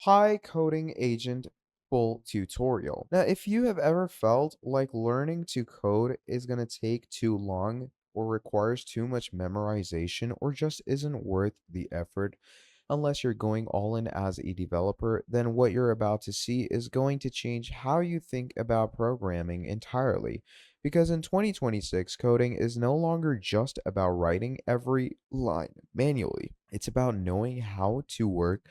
Pi Coding Agent full tutorial. Now, if you have ever felt like learning to code is going to take too long or requires too much memorization or just isn't worth the effort, unless you're going all in as a developer, then what you're about to see is going to change how you think about programming entirely. Because in 2026, coding is no longer just about writing every line manually, it's about knowing how to work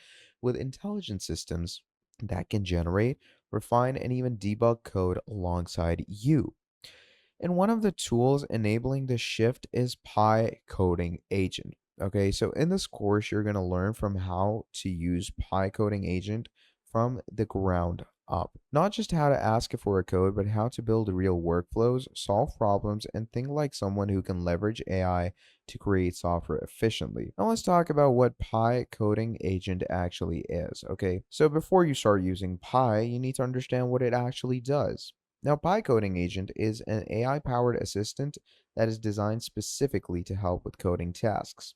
with intelligent systems that can generate, refine, and even debug code alongside you. And one of the tools enabling this shift is Pi Coding Agent. Okay, so in this course, you're going to learn from how to use Pi Coding Agent from the ground up. Not just how to ask it for a code, but how to build real workflows, solve problems, and think like someone who can leverage AI to create software efficiently. Now let's talk about what Pi Coding Agent actually is. Okay, so before you start using Pi, you need to understand what it actually does. Now, Pi Coding Agent is an AI powered assistant that is designed specifically to help with coding tasks.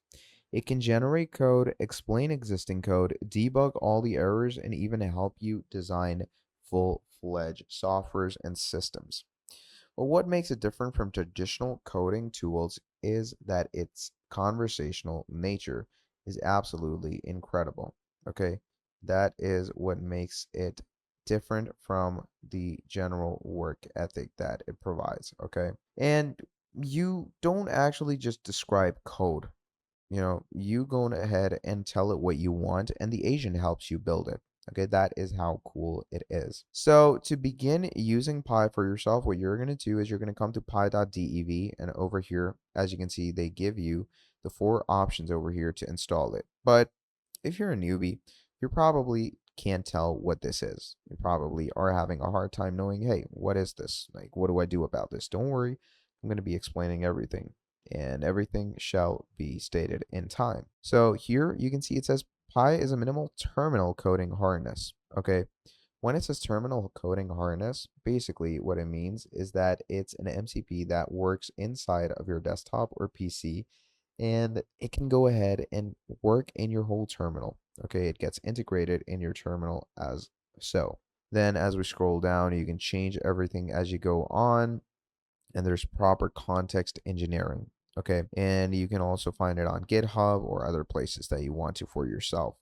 It can generate code, explain existing code, debug all the errors, and even help you design full fledged softwares and systems. But what makes it different from traditional coding tools is that its conversational nature is absolutely incredible. Okay, that is what makes it different from the general work ethic that it provides. Okay, and you don't actually just describe code. You go ahead and tell it what you want, and the agent helps you build it. Okay, that is how cool it is. So to begin using Pi for yourself, what you're going to do is you're going to come to pi.dev, and over here, as you can see, they give you the four options over here to install it. But if you're a newbie, you probably can't tell what this is. You probably are having a hard time knowing, hey, what is this? Like, what do I do about this? Don't worry, I'm going to be explaining everything, and everything shall be stated in time. So here you can see it says Pi is a minimal terminal coding harness. Okay. When it says terminal coding harness, basically what it means is that it's an MCP that works inside of your desktop or PC, and it can go ahead and work in your whole terminal. Okay, it gets integrated in your terminal as so. Then as we scroll down, you can change everything as you go on, and there's proper context engineering. Okay, and you can also find it on GitHub or other places that you want to for yourself.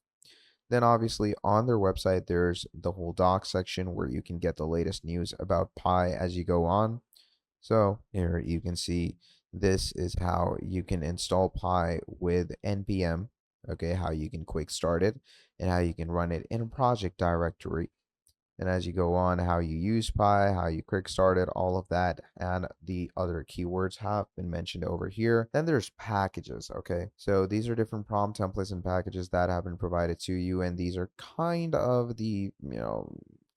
Then obviously on their website, there's the whole doc section where you can get the latest news about Pi as you go on. So here you can see this is how you can install Pi with npm. Okay, how you can quick start it and how you can run it in a project directory. And as you go on, how you use Pi, how you quick start it, all of that, and the other keywords have been mentioned over here. Then there's packages, okay? So these are different prompt templates and packages that have been provided to you, and these are kind of the,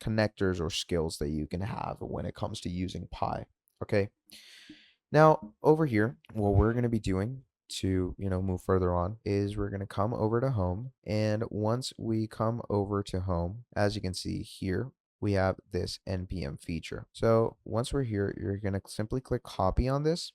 connectors or skills that you can have when it comes to using Pi, okay? Now, over here, what we're going to be doing to, move further on is we're going to come over to home. And once we come over to home, as you can see here, we have this NPM feature. So once we're here, you're going to simply click copy on this.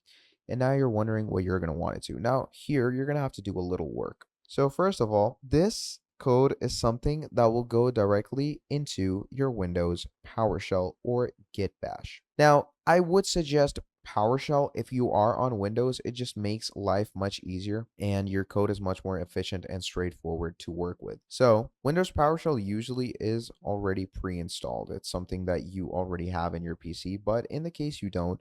And now you're wondering what you're going to want it to. Now, here, you're going to have to do a little work. So first of all, this code is something that will go directly into your Windows PowerShell or Git Bash. Now, I would suggest PowerShell if you are on Windows. It just makes life much easier and your code is much more efficient and straightforward to work with. So Windows PowerShell usually is already pre-installed. It's something that you already have in your PC, but in the case you don't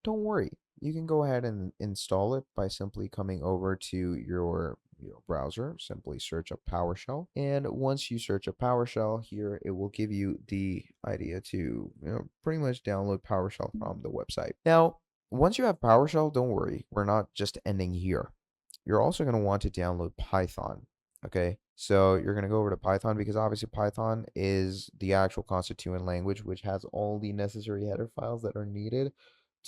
worry. You can go ahead and install it by simply coming over to your browser. Simply search up PowerShell, and once you search up PowerShell here, it will give you the idea to pretty much download PowerShell from the website. Now, once you have PowerShell, don't worry, we're not just ending here. You're also going to want to download Python. Okay, so you're going to go over to Python because obviously Python is the actual constituent language which has all the necessary header files that are needed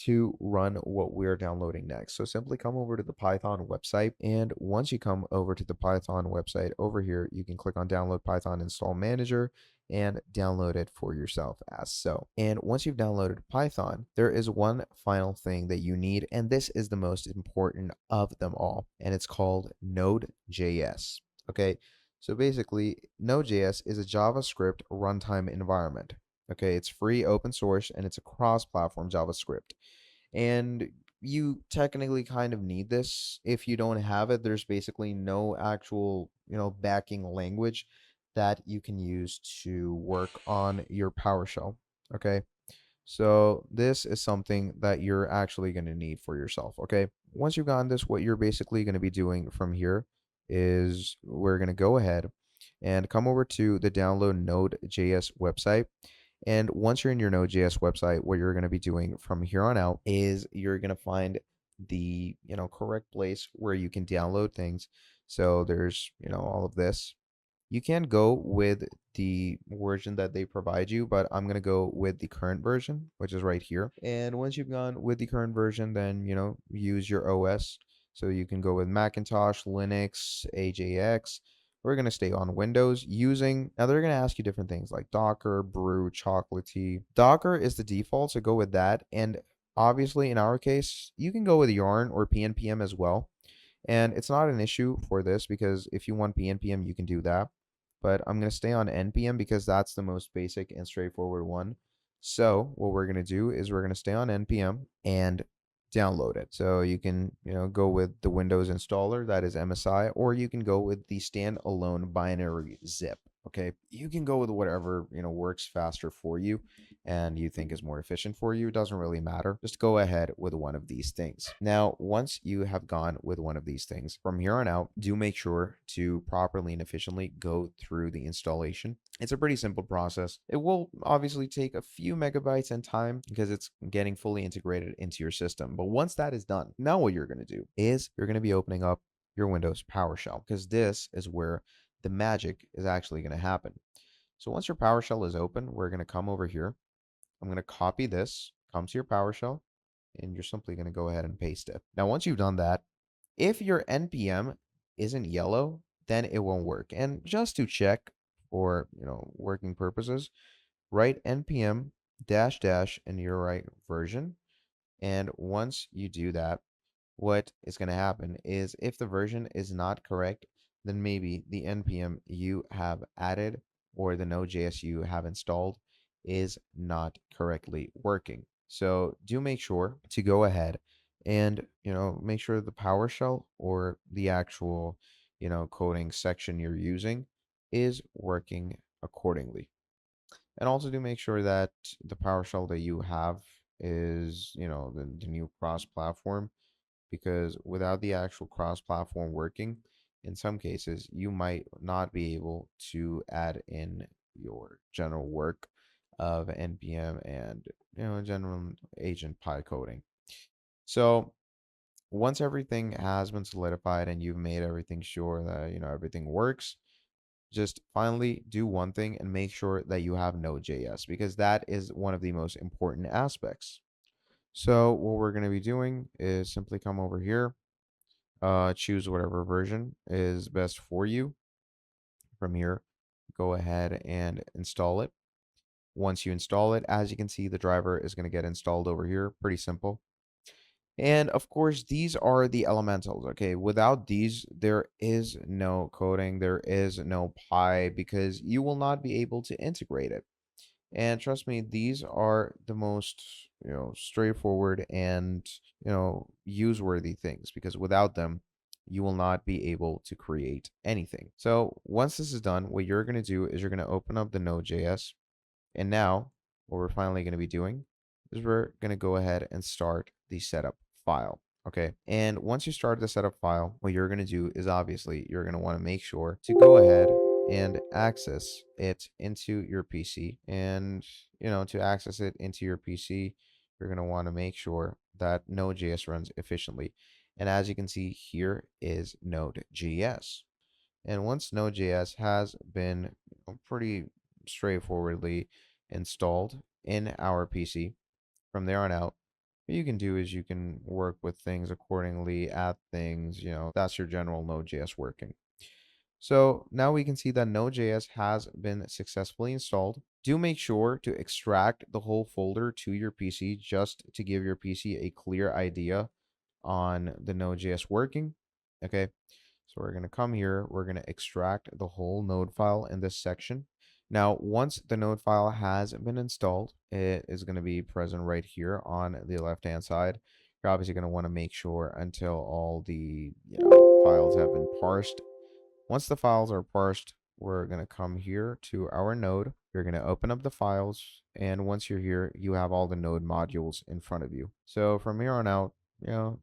to run what we're downloading next. So simply come over to the Python website, and once you come over to the Python website over here, you can click on download Python install manager and download it for yourself as so. And once you've downloaded Python, there is one final thing that you need, and this is the most important of them all, and it's called Node.js. Okay, So basically, Node.js is a JavaScript runtime environment. Okay, it's free, open source, and it's a cross-platform JavaScript. And you technically kind of need this. If you don't have it, there's basically no actual, backing language that you can use to work on your PowerShell. Okay. So this is something that you're actually going to need for yourself. Okay. Once you've gotten this, what you're basically going to be doing from here is we're going to go ahead and come over to the download Node.js website. And once you're in your Node.js website, what you're going to be doing from here on out is you're going to find the, correct place where you can download things. So there's, all of this. You can go with the version that they provide you, but I'm going to go with the current version, which is right here. And once you've gone with the current version, then, use your OS. So you can go with Macintosh, Linux, AJX. We're going to stay on Windows using, now they're going to ask you different things like Docker, Brew, Chocolatey. Docker is the default, so go with that. And obviously, in our case, you can go with Yarn or PNPM as well. And it's not an issue for this because if you want PNPM, you can do that. But I'm going to stay on NPM because that's the most basic and straightforward one. So what we're going to do is we're going to stay on NPM and download it. So you can, go with the Windows installer, that is MSI, or you can go with the standalone binary zip. Okay. You can go with whatever, works faster for you and you think is more efficient for you. It doesn't really matter. Just go ahead with one of these things. Now, once you have gone with one of these things, from here on out, do make sure to properly and efficiently go through the installation. It's a pretty simple process. It will obviously take a few megabytes and time because it's getting fully integrated into your system. But once that is done, now what you're going to do is you're going to be opening up your Windows PowerShell because this is where the magic is actually going to happen. So once your PowerShell is open, we're going to come over here. I'm going to copy this, come to your PowerShell, and you're simply going to go ahead and paste it. Now, once you've done that, if your NPM isn't yellow, then it won't work. And just to check for, working purposes, write npm dash dash in your right version. And once you do that, what is going to happen is if the version is not correct, then maybe the npm you have added or the Node.js you have installed is not correctly working. So do make sure to go ahead and, make sure the PowerShell or the actual, coding section you're using is working accordingly. And also do make sure that the PowerShell that you have is, the new cross-platform because without the actual cross-platform working, in some cases, you might not be able to add in your general work of NPM and general agent py coding. So once everything has been solidified and you've made everything sure that everything works, just finally do one thing and make sure that you have Node.js because that is one of the most important aspects. So what we're going to be doing is simply come over here, choose whatever version is best for you. From here, go ahead and install it. Once you install it, as you can see, the driver is going to get installed over here. Pretty simple. And of course, these are the elementals. Okay, without these, there is no coding, there is no Pi because you will not be able to integrate it. And trust me, these are the most, straightforward and, use-worthy things because without them, you will not be able to create anything. So once this is done, what you're going to do is you're going to open up the Node.js. And now what we're finally going to be doing is we're going to go ahead and start the setup file. Okay. And once you start the setup file, what you're going to do is obviously you're going to want to make sure to go ahead and access it into your PC. And, to access it into your PC, you're going to want to make sure that Node.js runs efficiently. And as you can see, here is Node.js. And once Node.js has been pretty straightforwardly installed in our PC, from there on out, what you can do is you can work with things accordingly, add things, that's your general Node.js working. So now we can see that Node.js has been successfully installed. Do make sure to extract the whole folder to your PC just to give your PC a clear idea on the Node.js working. Okay. So we're going to come here, we're going to extract the whole node file in this section. Now, once the node file has been installed, it is going to be present right here on the left-hand side. You're obviously going to want to make sure until all the, files have been parsed. Once the files are parsed, we're going to come here to our node. You're going to open up the files. And once you're here, you have all the node modules in front of you. So from here on out,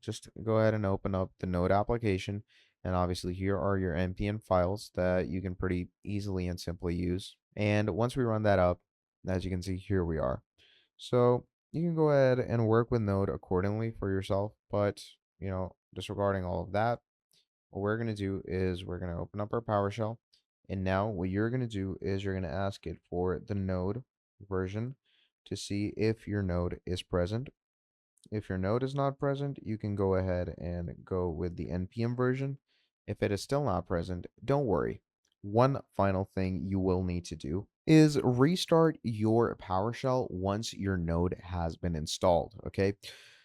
just go ahead and open up the node application. And obviously here are your npm files that you can pretty easily and simply use. And once we run that up, as you can see, here we are. So you can go ahead and work with Node accordingly for yourself. But, disregarding all of that, what we're going to do is we're going to open up our PowerShell. And now what you're going to do is you're going to ask it for the node version to see if your node is present. If your node is not present, you can go ahead and go with the npm version. If it is still not present, don't worry. One final thing you will need to do is restart your PowerShell once your node has been installed. Okay.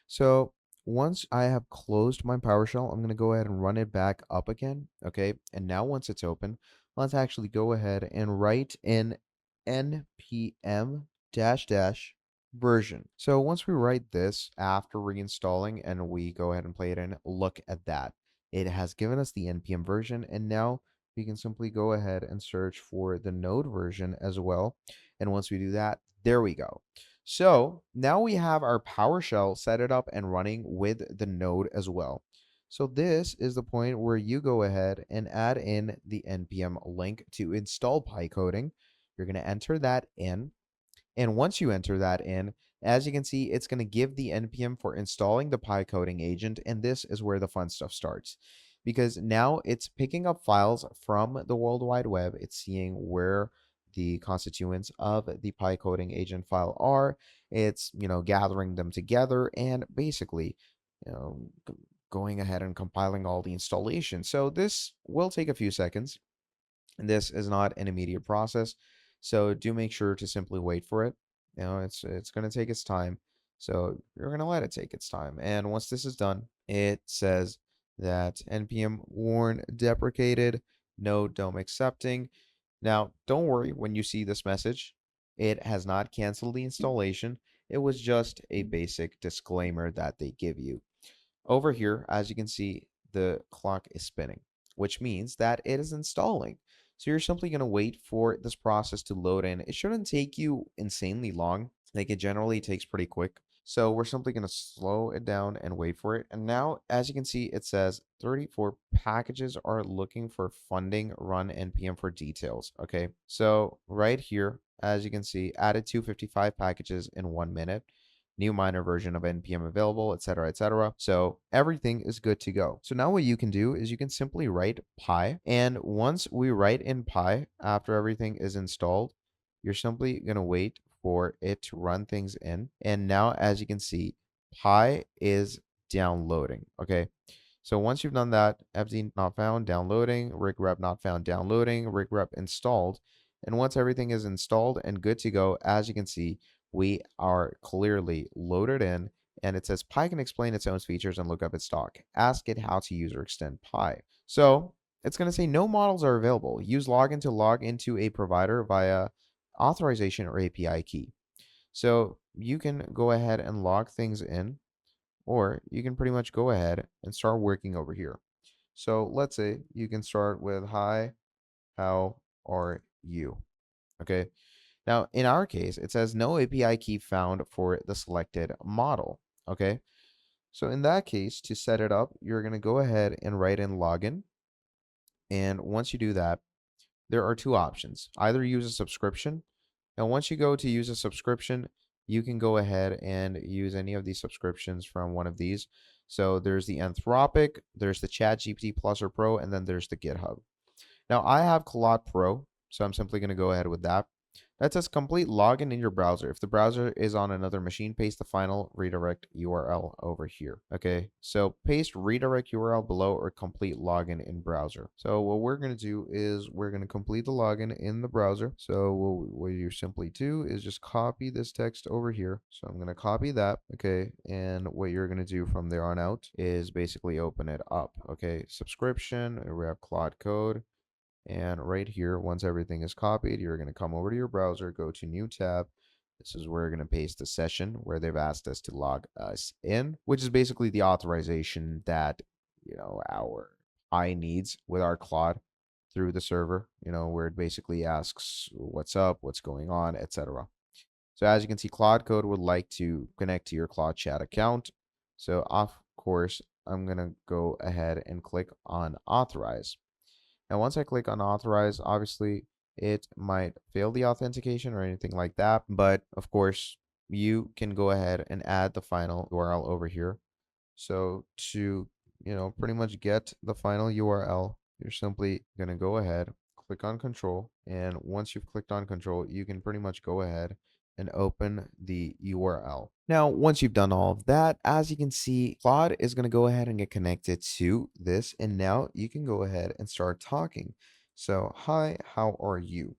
So once I have closed my PowerShell, I'm going to go ahead and run it back up again. Okay. And now once it's open, let's actually go ahead and write in npm dash dash version. So once we write this after reinstalling and we go ahead and play it in, look at that. It has given us the npm version, and now we can simply go ahead and search for the node version as well. And once we do that, there we go. So now we have our PowerShell set it up and running with the node as well. So this is the point where you go ahead and add in the npm link to install PyCoding. You're going to enter that in. And once you enter that in, as you can see, it's going to give the npm for installing the PyCoding agent. And this is where the fun stuff starts. Because now it's picking up files from the World Wide Web. It's seeing where the constituents of the PyCoding agent file are. It's, gathering them together and basically, you know, going ahead and compiling all the installation. So this will take a few seconds. And this is not an immediate process. So do make sure to simply wait for it. It's going to take its time. So you're going to let it take its time. And once this is done, it says that npm warn deprecated, no DOM accepting. Now, don't worry when you see this message. It has not canceled the installation. It was just a basic disclaimer that they give you. Over here, as you can see, the clock is spinning, which means that it is installing. So you're simply going to wait for this process to load in. It shouldn't take you insanely long. Like, it generally takes pretty quick. So we're simply going to slow it down and wait for it. And now, as you can see, it says 34 packages are looking for funding, run npm for details. Okay. So right here, as you can see, added 255 packages in 1 minute. New minor version of npm available, etc., etc. So everything is good to go. So now what you can do is you can simply write py. And once we write in py, after everything is installed, you're simply going to wait for it to run things in. And now, as you can see, py is downloading. Okay. So once you've done that, fd not found, downloading, rigrep not found, downloading, rigrep installed. And once everything is installed and good to go, as you can see, we are clearly loaded in, and it says Pi can explain its own features and look up its stock. Ask it how to use or extend Pi. So it's going to say no models are available. Use login to log into a provider via authorization or API key. So you can go ahead and log things in, or you can pretty much go ahead and start working over here. So let's say you can start with, hi, how are you? Okay. Now, in our case, it says no API key found for the selected model. Okay. So in that case, to set it up, you're going to go ahead and write in login. And once you do that, there are two options. Either use a subscription. And once you go to use a subscription, you can go ahead and use any of these subscriptions from one of these. So there's the Anthropic, there's the ChatGPT Plus or Pro, and then there's the GitHub. Now I have Claude Pro, so I'm simply going to go ahead with that. That says complete login in your browser. If the browser is on another machine, paste the final redirect URL over here. Okay, so paste redirect URL below or complete login in browser. So what we're going to do is we're going to complete the login in the browser. So what you simply do is just copy this text over here. So I'm going to copy that. Okay, and what you're going to do from there on out is basically open it up. Okay, subscription, we have Claude Code. And right here, once everything is copied, you're going to come over to your browser, go to new tab. This is where we're going to paste the session where they've asked us to log us in, which is basically the authorization that, our I needs with our Claude through the server, where it basically asks what's up, what's going on, etc. So as you can see, Claude Code would like to connect to your Claude Chat account. So of course, I'm going to go ahead and click on authorize. Now, once I click on authorize, obviously it might fail the authentication or anything like that. But of course, you can go ahead and add the final URL over here. So to, pretty much get the final URL, you're simply going to go ahead, click on control. And once you've clicked on control, you can pretty much go ahead and open the URL. Now, once you've done all of that, as you can see, Claude is going to go ahead and get connected to this. And now you can go ahead and start talking. So, hi, how are you?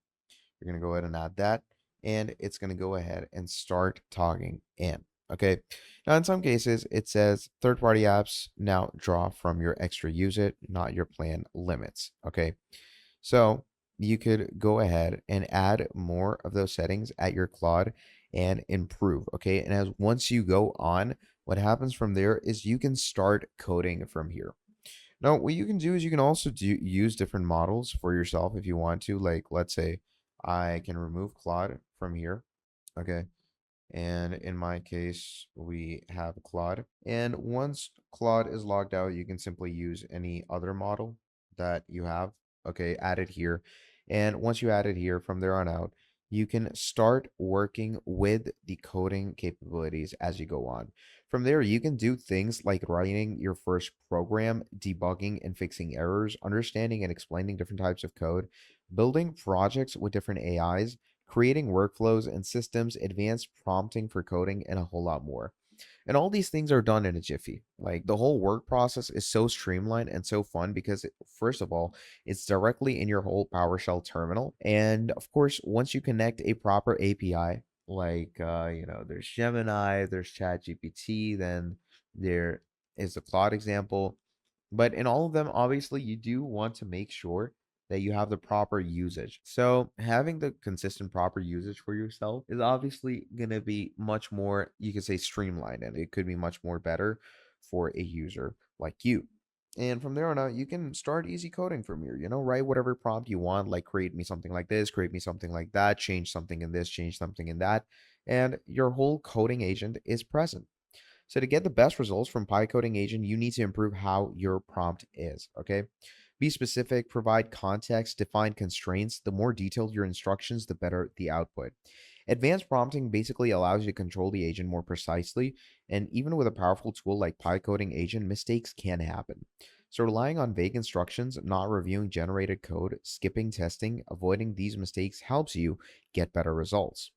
You're going to go ahead and add that. And it's going to go ahead and start talking in. Okay. Now, in some cases, it says third-party apps now draw from your extra use it, not your plan limits. Okay. So you could go ahead and add more of those settings at your Claude and improve. Okay. And as once you go on, what happens from there is you can start coding from here. Now, what you can do is you can also use different models for yourself if you want to. Like, let's say I can remove Claude from here. Okay. And in my case, we have Claude. And once Claude is logged out, you can simply use any other model that you have. Okay, add it here. And once you add it here, from there on out, you can start working with the coding capabilities as you go on. From there, you can do things like writing your first program, debugging and fixing errors, understanding and explaining different types of code, building projects with different AIs, creating workflows and systems, advanced prompting for coding, and a whole lot more. And all these things are done in a jiffy. Like the whole work process is so streamlined and so fun because, first of all, it's directly in your whole PowerShell terminal. And of course, once you connect a proper API, like, there's Gemini, there's ChatGPT, then there is the Claude example. But in all of them, obviously, you do want to make sure that you have the proper usage. So having the consistent proper usage for yourself is obviously going to be much more, you could say, streamlined, and it could be much more better for a user like you. And from there on out, you can start easy coding from here, write whatever prompt you want, like create me something like this, create me something like that, change something in this, change something in that. And your whole coding agent is present. So to get the best results from PyCoding Agent, you need to improve how your prompt is, okay? Be specific, provide context, define constraints. The more detailed your instructions, the better the output. Advanced prompting basically allows you to control the agent more precisely, and even with a powerful tool like PyCoding Agent, mistakes can happen. So relying on vague instructions, not reviewing generated code, skipping testing, avoiding these mistakes helps you get better results.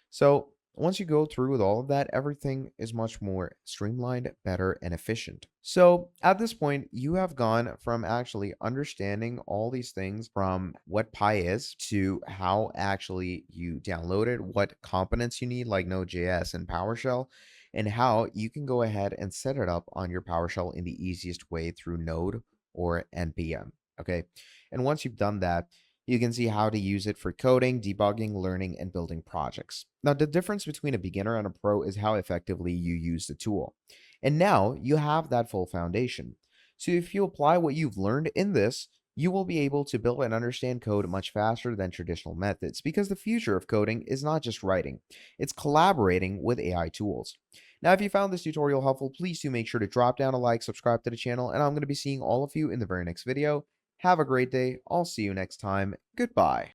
So once you go through with all of that, everything is much more streamlined, better, and efficient. So at this point, you have gone from actually understanding all these things from what Pi is to how actually you download it, what components you need, like Node.js and PowerShell, and how you can go ahead and set it up on your PowerShell in the easiest way through Node or NPM. Okay. And once you've done that, you can see how to use it for coding, debugging, learning, and building projects. Now, the difference between a beginner and a pro is how effectively you use the tool. And now you have that full foundation. So if you apply what you've learned in this, you will be able to build and understand code much faster than traditional methods because the future of coding is not just writing, it's collaborating with AI tools. Now, if you found this tutorial helpful, please do make sure to drop down a like, subscribe to the channel, and I'm going to be seeing all of you in the very next video. Have a great day. I'll see you next time. Goodbye.